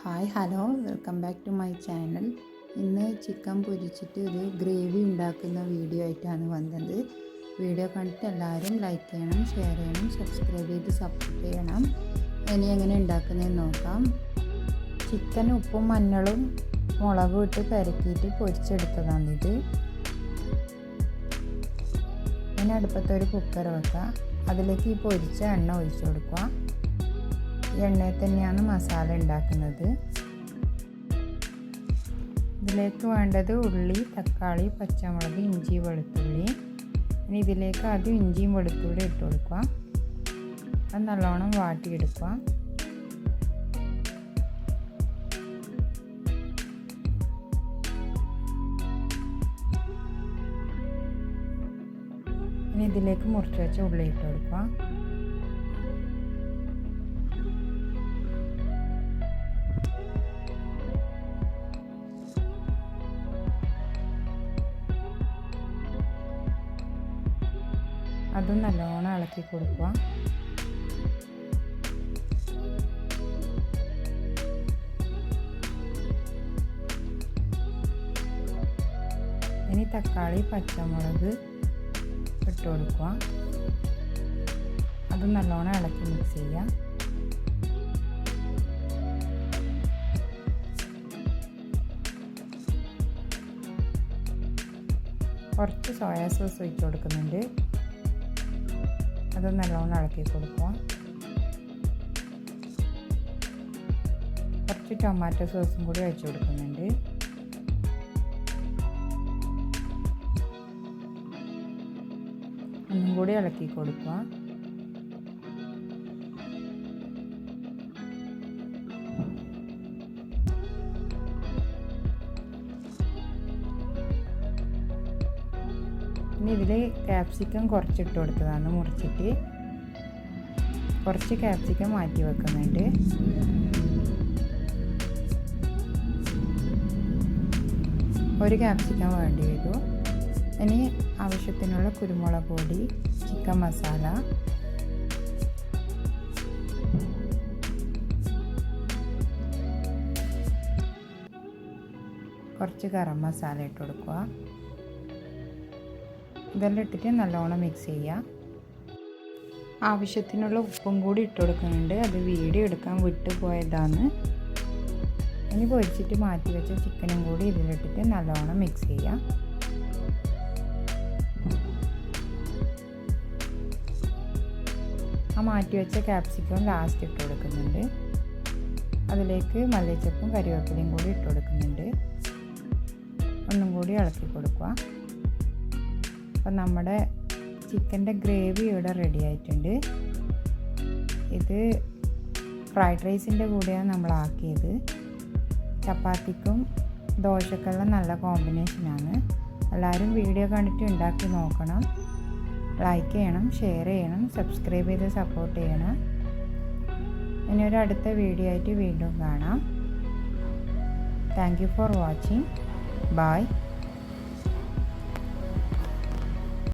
Hi hello welcome back to my channel. ഇന്ന് chicken പൊരിച്ചിട്ട് ഒരു ഗ്രേവി ഉണ്ടാക്കുന്ന വീഡിയോ ആയിട്ടാണ് വന്നത്. വീഡിയോ കണ്ടിട്ട് എല്ലാവരും ലൈക്ക് ചെയ്യണം, ഷെയർ ചെയ്യണം, സബ്സ്ക്രൈബ് ചെയ്ത് സപ്പോർട്ട് ചെയ്യണം. ഇനി എങ്ങനെ ഉണ്ടാക്കുന്നതെന്ന് നോക്കാം. ചിക്കൻ ഉപ്പും മഞ്ഞളും മുളകും ഇട്ട് പെരക്കിയിട്ട് പൊരിച്ചെടുത്തതാണിത്. ഇനി അടുപ്പത്തൊരു കുക്കർ വെക്കുക. അതിലേക്ക് ഈ പൊരിച്ച എണ്ണ ഒഴിച്ചു കൊടുക്കുക. ഈ എണ്ണയിൽ തന്നെയാണ് മസാല ഉണ്ടാക്കുന്നത്. ഇതിലേക്ക് വേണ്ടത് ഉള്ളി, തക്കാളി, പച്ചമുളക്, ഇഞ്ചി, വെളുത്തുള്ളി. ഇനി ഇതിലേക്ക് ആദ്യം ഇഞ്ചിയും വെളുത്തുള്ളി ഇട്ട് കൊടുക്കുക. അത് നല്ലോണം വാട്ടിയെടുക്കുക. ഇനി ഇതിലേക്ക് മുറിച്ച് വെച്ച ഉള്ളി ഇട്ട് കൊടുക്കുക. അതും നല്ലോണം ഇളക്കി കൊടുക്കുക. ഇനി തക്കാളി, പച്ചമുളക് ഇട്ട് കൊടുക്കുക. അതും നല്ലോണം ഇളക്കി മിക്സ് ചെയ്യുക. കുറച്ച് സോയാ സോസ് ഒഴിച്ച് കൊടുക്കുന്നുണ്ട്. അത് നല്ലോണം ഇളക്കി കൊടുക്കുക. കുറച്ച് ടൊമാറ്റോ സോസും കൂടി ഒഴിച്ച് കൊടുക്കുന്നുണ്ട്. ഒന്നും കൂടി ഇളക്കി കൊടുക്കുക. ഇനി ഇതിൽ ക്യാപ്സിക്കം കുറച്ചിട്ട് കൊടുത്തതാണ് മുറിച്ചിട്ട്. കുറച്ച് ക്യാപ്സിക്കം മാറ്റി വെക്കുന്നുണ്ട്. ഒരു ക്യാപ്സിക്കം വേണ്ടി വരും. ഇനി ആവശ്യത്തിനുള്ള കുരുമുളക് പൊടി, ചിക്കൻ മസാല, കുറച്ച് ഗരം മസാല ഇട്ട് കൊടുക്കുക. ഇതെല്ലാം ഇട്ടിട്ട് നല്ലോണം മിക്സ് ചെയ്യുക. ആവശ്യത്തിനുള്ള ഉപ്പും കൂടി ഇട്ട് കൊടുക്കുന്നുണ്ട്. അത് വീഡിയോ എടുക്കാൻ വിട്ടുപോയതാണ്. ഇനി പൊരിച്ചിട്ട് മാറ്റി വെച്ച ചിക്കനും കൂടി ഇതിലിട്ടിട്ട് നല്ലോണം മിക്സ് ചെയ്യുക. ആ മാറ്റി വെച്ച ക്യാപ്സിക്കം ലാസ്റ്റ് ഇട്ട് കൊടുക്കുന്നുണ്ട്. അതിലേക്ക് മല്ലിച്ചപ്പും കരിവേപ്പിലയും കൂടി ഇട്ട് കൊടുക്കുന്നുണ്ട്. ഒന്നും കൂടി ഇളക്കി കൊടുക്കുക. അപ്പം നമ്മുടെ ചിക്കൻ്റെ ഗ്രേവി ഇവിടെ റെഡി ആയിട്ടുണ്ട്. ഇത് ഫ്രൈഡ് റൈസിൻ്റെ കൂടെയാണ് നമ്മൾ ആക്കിയത്. ചപ്പാത്തിക്കും ദോശക്കെല്ലാം നല്ല കോമ്പിനേഷനാണ്. എല്ലാവരും വീഡിയോ കണ്ടിട്ട് ഉണ്ടാക്കി നോക്കണം. ലൈക്ക് ചെയ്യണം, ഷെയർ ചെയ്യണം, സബ്സ്ക്രൈബ് ചെയ്ത് സപ്പോർട്ട് ചെയ്യണം. ഇനി ഒരു അടുത്ത വീഡിയോ ആയിട്ട് വീണ്ടും കാണാം. Thank you for watching. By.